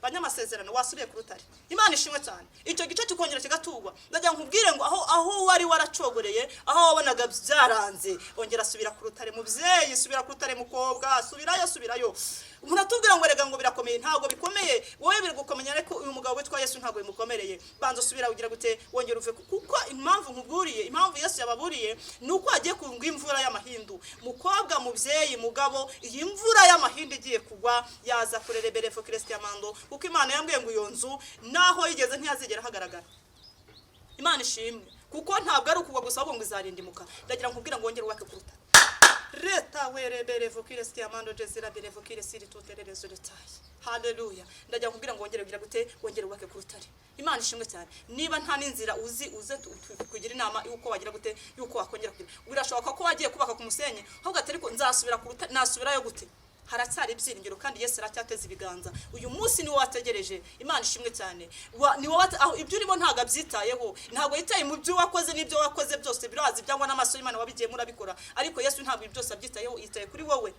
Banyamasezerano wasubiye ku rutare. Imana ishimwe cyane. Icyo gice kikongera kigatugwa. Ndajya nkubwire ngo aho wari waracogoreye, aho wabonaga byaranze, ongera asubira ku rutare. Mubyeyi subira ku rutare, mukobwa subirayo. Muratubwira ngo rega ngo birakomeye. Ntabwo bikomeye. Wowe biri gukomenya ariko uyu mugabo witwa Yesu ntabwo bimukomereye. Banza subira ugira gute wongera uve kuko impamvu nkuburiye, impamvu Yesu yababuriye nuko agiye kungwa imvura y'amahindu. Mukobwa, mubyeyi, mugabo, iyi mvura y'amahindu igiye kugwa yaza kurerebere fo Kristiamando kuko Imana yambwiye ngo iyo nzu naho yigeze ntiyazigera hagaragara. Imana ishimwe kuko ntabwo ari ukugwa gusa ahubwo ngo izarindimuka. Ndagira nkubwira ngo wongere ubake kuruta Reta werebere fo Kristiamando jezira bere fo Kristi tutererezo detaye. Haleluya. Ndagira nkubwira ngo wongere ugira gute wongere ubake kurutare. Imana ishimwe cyane. Niba nta n'inzira uze kugira inama yuko wagira gute yuko wakongera kugira. Birashoboka ko wagiye kubaka ku musenyi ahubwo atari ko nzasubira kuruta nasubirayo gute. Haracyari ibyiringiro kandi Yesu aracyateza ibiganza. Uyu munsi ni wategereje. Imana ishimwe cyane. Ni wowe ibyo urimo ntago abyitayeho. Ntago yitaye mu byo wakoze n'ibyo wakoze byose birazi byangwa n'amaso y'Imana wabigiye murabikora. Ariko Yesu ntabwo byose abyitayeho, yitaye kuri wowe.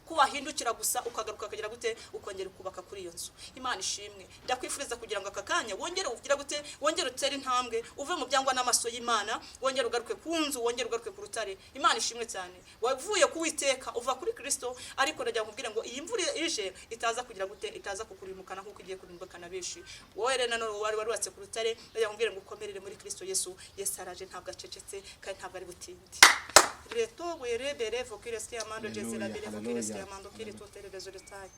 Ko wahindukira gusa ukagaruka akagira gute ukongera kubaka kuri iyo nzu. Imana ishimwe. Ndakwifuriza kugira ngo akakanya wongere ugira gute wongere utere intambwe uve mu byangwa n'amaso y'Imana, wongere ugaruke ku nzu, wongere ugaruke ku rutare. Imana ishimwe cyane. Wavuye kuwiteka uva kuri Kristo ariko ndajya nkubwira ngo iyi mvura ije itaza kugira gute itaza kukurimukana nkuko igiye kurimbukana benshi. Wowe rero none wari warubatse ku rutare ndajya nkubwira ngo ukomerere muri Kristo Yesu. Yesu araje ntabwo acecetse kandi ntabwo ari butindi. Reto werebere fo Kristiamando jezira bere fo Kristiamando kiri tutererezo detaye.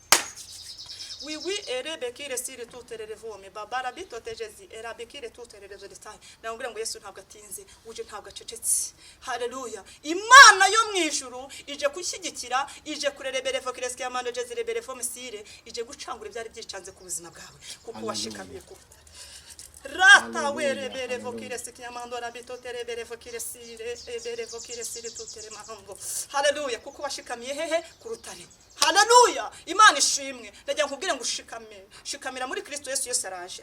Oui erebe kire siri tuterere vome babara bitotejezi erabe kire tutererezo detaye. Ndabwira ngo Yesu ntabwo atinze, uje ntabwo acecetse. Haleluya. Imana yo mwijuru ije kushyigikira, ije kurerebere fo Kristiamando jezire bere fo misire, ije gucangura ibyari byicanze ku buzima bwawe kuko washikamiye ku Rata werebere vokire sikiamando rabito terebere vokire sire ebere vokire sire tutere mahongo. Haleluya. Kuko washikamiye hehe ku rutare. Haleluya. Imana ishimwe. Ndajya nkubwire ngo shikamira muri Kristo Yesu. Yesu araje.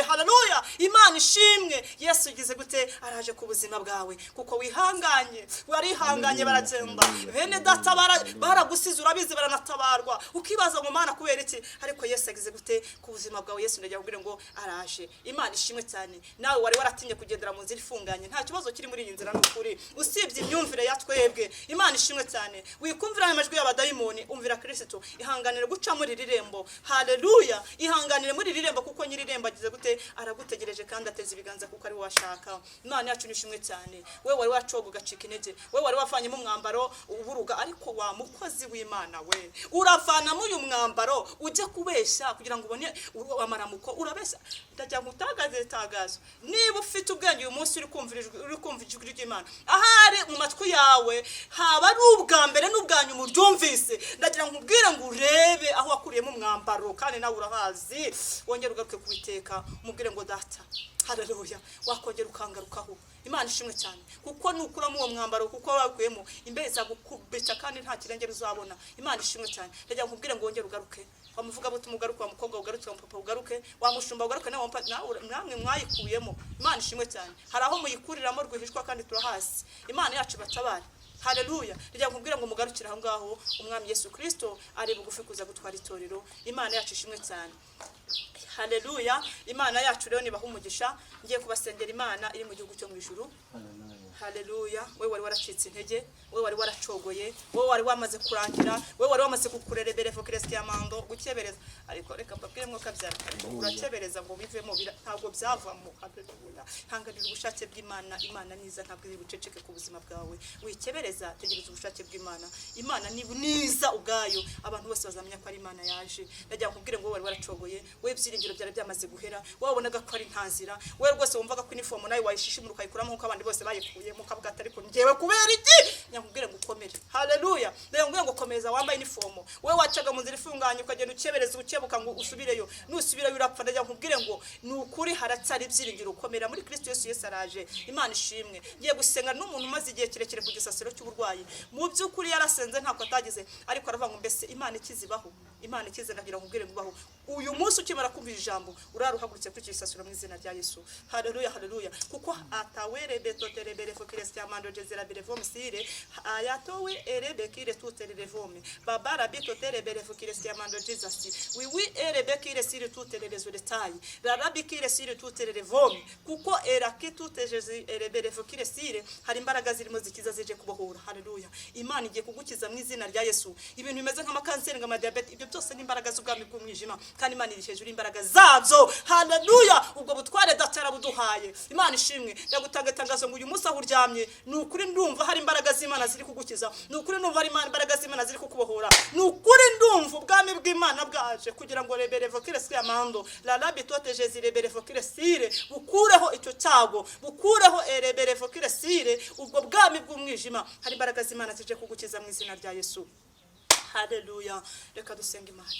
Haleluya. Imana ishimwe. Yesu yigize gute araje ku buzima bwawe kuko wihanganye, warihanganye baragenda. Bene data baragusize urabizi baranatabarwa. Ukibaza ngo Mana kubera iki ariko Yesu yagize gute ku buzima bwawe. Yesu ndajya nkubwire ngo araje. Imana ishimwe cyane. Nawe wari waratinye kugendera mu nzira ifunganye, nta kibazo kiri muri iyi nzira n'ukuri usibye imyumvire ya twebwe. Imana ishimwe cyane. Wikumvira amajwi y'abadayimoni, umvira Kristo. Ihanganire guca muri rirembo. Haleluya. Ihanganire muri rirembo kuko nyiri irembo agize gute aragutegereje kandi ateze ibiganza kuko ari washaka. Imana yacu nishimwe cyane. We wari wacoga ugacika intege, we wari wafanyemo umwambaro uburuga ariko wa mukozi w'Imana we uravanamo uyu mwambaro ujye kubeshya kugira ngo ubone amaramuko urabeshya. Ndajya ngutagaze niba ufite ubwenge uyu munsi uri kumva ijwi ry'Imana ahari mu matwi yawe haba ari ubwa mbere n'ubwanyu muryumvise. Ndagira nkubwire ngo urebe aho wakuriyemo umwambaro kandi nawe urahazi. Wongera ugaruke kubiteka umubwire ngo data. Haleluya. Wakongera ukangarukaho. Imana ishimwe cyane kuko nukuramo uwo mwambaro kuko wakuyemo imbere zagukubita kandi nta kirengero uzabona. Imana ishimwe cyane. Ndajya nkubwire ngo wongere ugaruke. Wamuvuga buti mugaruke, wa mukobwa ugaruke, wa papa ugaruke, wa mushumba ugaruke, namwe mwayikuyemo. Imana ishimwe cyane. Hari aho muyikuriramo rwihishwa kandi turahasi. Imana yacu batabare. Haleluya. Ndajya nkubwira ngo mugarukire aho ngaho umwami Yesu Kristo ari bugufi kuza gutwara itorero. Imana yacu ishimwe cyane. Haleluya. Imana yacu rero nibaha umugisha. Ngiye kubasengera Imana iri mu gihugu cyo mu ijuru. haleluya. We wari waracitse intege, we wari waracogoye, we wari wamaze kurangira, we wari wamaze kukurerebere fokiresi y'amando gukebereza, ariko reka mbabwire mwo kabyara urakebereza ngo bivemo ntabwo byavamo. Haleluya. Hanganira ubushake bw'Imana. Imana niza ntabwo iri buceceke ku buzima bwawe. Wikebereza, tegereza ubushake bw'Imana. Imana niza ubwayo, abantu bose bazamenya ko ari Imana yaje. Ndagira nkubwire ngo wari waracogoye, we byiringiro byari byamaze guhera, wabonaga ko ari ntanzira, we rwose wumvaga ko uniform nayo wayishishimura ukayikuramo nkuko abandi bose bayikuye mu kavuga atari ko ngewe kubera iki. Nyakubwire ngo ukomere. Haleluya. Ndagira ngo komeza wambaye uniform, we wacaga mu nzira ifunganye ukagenda ukebereza ukebuka ngo usubireyo, nusubireyo urapfa. Ndagira nkubwire ngo nukuri haracyari ibyiringiro, ukomera muri Kristo Yesu. Yesu araje. Imana ishimwe. Ngiye gusenga n'umuntu umaze igihe kirekire ku gisasiro cy'uburwayi, mu by'ukuri yarasenze ntako atagize, ariko aravuga ngo mbese Imana ikizibaho, Imana ikize. Ndagira nkubwire ngo baho uyu munsi ukimara kumva ijambo uraruhagurutse kuri gisasiro mu izina rya Yesu. Haleluya, haleluya. Kuko atawere betoterebere fokiresi y'amando jezera birevom sire ayatowe erebekire tuterevome babara bitoterebere fokiresi y'amando Jesus. Wiwi erebekire sire tutererezo detail rabikire sire tuterevome kuko erakitutejezi erebere fokiresi sire hari imbaraga zirimo zikiza zije kubohora. Haleluya. Imana igiye kugukiza mu izina rya Yesu. Ibintu bimeze nk'amakanseri nk'amadiabete, ibyo byose ni imbaraga z'ubwami bw'umwijima, kandi Imana iri hejuru imbaraga zabyo. Haleluya. Ubwo butware datara buduhaye. Imana ishimwe. Ndagutanga itangazo ngo uyu munsi aho uryamye, nukuri ndumva hari imbaraga z'Imana ziri kugukiza, nukuri ndumva hari imbaraga z'Imana ziri kukubohora, nukuri ndumva ubwami bw'Imana bwaje kugira ngo rebere vokiresi y'amando la rabi toteje zirebere vokiresi bukureho icyo cyago, bukureho erebere vokiresi. Ubwo bwami bw'umwijima hari imbaraga z'Imana zije kugukiza mu izina rya Yesu. Haleluya. Reka dusenga Imana.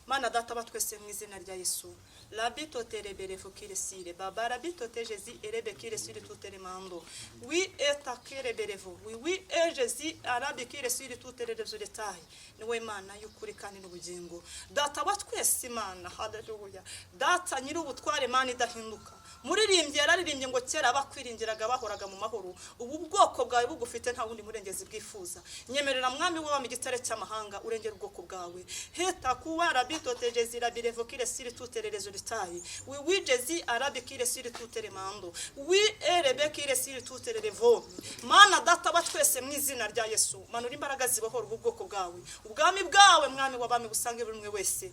Mana data batwese mu izina rya Yesu. Labito terebere fokiresi baba rabito tejezi erebekire siri tuteremando. Oui etakere berevo. Oui ejezi arabikire siri tutererezo detail. Niwe Mana y'ukuri kandi n'ubugingo. Data batwese Imana. Haleluya. Data nyiri ubutware Mana idahinduka. Muririmbye yararirimbye ngo kera bakwiringiraga bahoraga mu mahoro, ubu bwoko bwawe bugufite nta wundi murengezi bwifuza. Nyemerera mwami w'abami igitare cy'amahanga urengera ubwoko bwawe. Heta kuwa rabito tejezi rabirevokire siri tutererezo detail. Wijezi arabikire siri tuteremando. Wi erebekire siri tutererevo. Mana data batwese mu izina rya Yesu. Manura imbaraga zibohora ubu bwoko bwawe. Ubwami bwawe mwami w'abami busange buri umwe wese.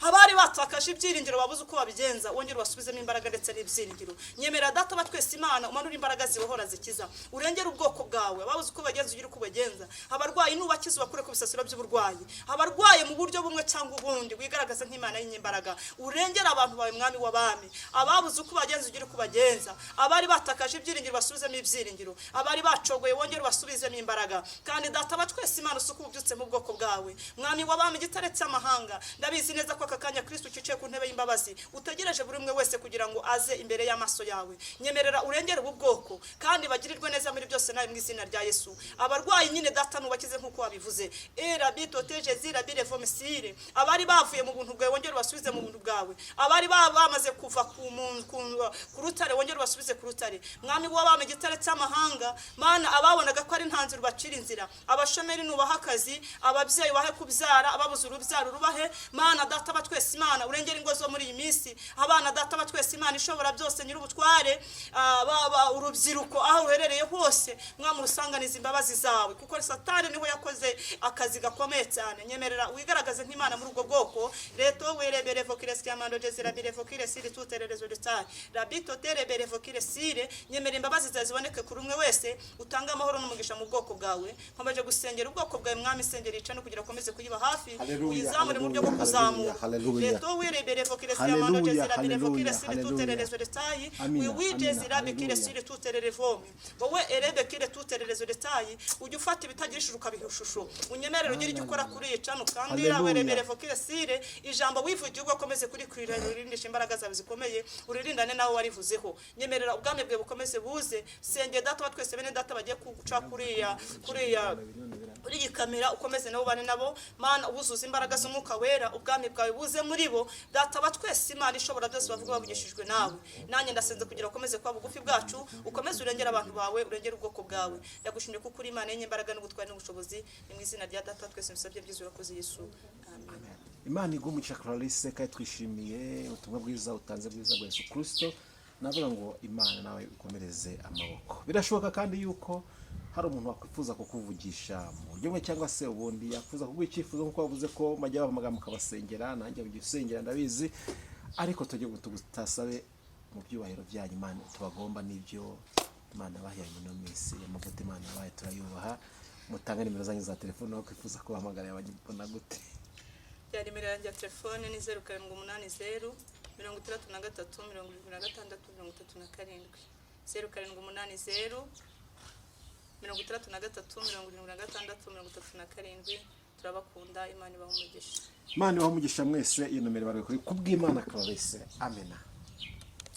Abari batakaje ibyiringiro babuze uko babigenza, wongera basubizemo imbaraga ndetse n'ibyiringiro. Nyemera data batwese Imana umanura imbaraga zibohora zikiza. Urengera ubwoko bwawe babuze uko bagenza ugira uko bagenza. Abarwayi nubakiza bakure ku bisasiro by'uburwayi. Abarwaye mu buryo bumwe cyangwa ubundi wigaragaza nk'Imana y'inyembaraga. Urengera abantu bawe mwami w'abami. Ababuze uko bagenza ugira uko bagenza. Abari batakaje ibyiringiro basubizemo ibyiringiro. Abari bacogoye wongera basubizemo imbaraga. Kandi data batwese Imana usuku ubyutse mu bwoko bwawe. Mwami w'abami igitare cy'amahanga. Ndabizi neza ko akakanya Kristo uciye ku ntebe y'imbabazi utegereje buri umwe wese kugira ngo aze imbere y'amaso yawe. Nyemerera urengera ubu bwoko kandi bagirirwe neza muri byose nawe mu izina rya Yesu. Abarwayi nyine data nubakize nkuko wabivuze. Rabito teje zira birevom sire. Abari bavuye mu buntu bwawe wongera basubize mu buntu bwawe. Abari bamaze kuva ku rutare wongera basubize ku rutare. Mwami w'abami igitare cy'amahanga Mana ababonaga ko ari ntanzira bacira inzira. Abashomeri nubaha akazi, ababyeyi bahe kubyara, ababuze urubyaro rubahe. Mana data batwese Imana urengera ingo zo muri iyi minsi. Abana data batwese Imana ishobora byose nyiri ubutware, urubyiruko aho uherereye hose mwami urusanganiza imbabazi zawe, kuko Satani niho yakoze akazi gakomeye cyane. Nyemerera wigaragaze nk'Imana muri ubwo bwoko. Reto werebere vokiresi y'amando jezera birevokire siri tutererezo detail rabito terebere vokire sire. Nyemera imbabazi zaziboneke kuri umwe wese, utanga amahoro n'umugisha mu bwoko bwawe. Nkomeje gusengera ubwoko bwawe mwami, sengera icano kugira komeze kuyiba hafi, uyizamure mu buryo bwo kuzamura. Reto werebere vokiresi y'amando jezera birevokire siri tutererezo detail wiwijezi rabikire siri tutererevo. Wowe erebekire tutererezo detail ujye ufata ibitagirishije ukabihishusho. Unyemerera ugire icyo ukora kuri icano kandi werebere vokire sire. Ijambo wivugiye ubwo komeze kuri kurindisha imbaraga zawe zikomeye, uririndane nawe warivuzeho. Nyemerera ubwami bwe bukomeze buze. Senge data batwese bene data bagiye kuca kuri iyi kamera ukomeze nabo bane nabo Mana ubuzuza imbaraga z'umwuka wera, ubwami bwawe buze muri bo. Data batwese Imana ishobora byose bavuga bavugishijwe nawe. Nanjye ndasenze kugira ukomeze kwa bugufi bwacu, ukomeze urengera abantu bawe, urengera ubwoko bwawe. Ndagushimye kuko uri Imana y'imbaraga n'ubutwari n'ubushobozi, mu izina rya data twese musabye byiza urakoze Yesu. Amen. Imana igumuca Clarisse kandi twishimiye ubutumwa bwiza utanze bwiza bwa Yesu Kristo. navuga ngo Imana nawe ikomereze amaboko. Birashoboka kandi yuko hari umuntu wakwifuza kukuvugisha mu buryo bumwe cyangwa se ubundi, yakwifuza kuguha icyifuzo nk'uko wavuze ko majya bahamagara mukabasengera, nanjye ujya usengera ndabizi, ariko tujye tutasabe mu byubahiro byanyu Imana tubagomba n'ibyo Imana bahaye mu minsi y'amavuta Imana bahaye turayubaha. Mutanga nimero zanyu za telefone aho kwifuza kubahamagara yabagibona gute? Ya nimero yanjye ya telefone ni 0780 63 76 37 0780 63 76 37. Turabakunda, Imana ibahe umugisha. Imana ibahe umugisha mwese. Iyo nomero bari kuri kubw'Imana akaba wese. Amena.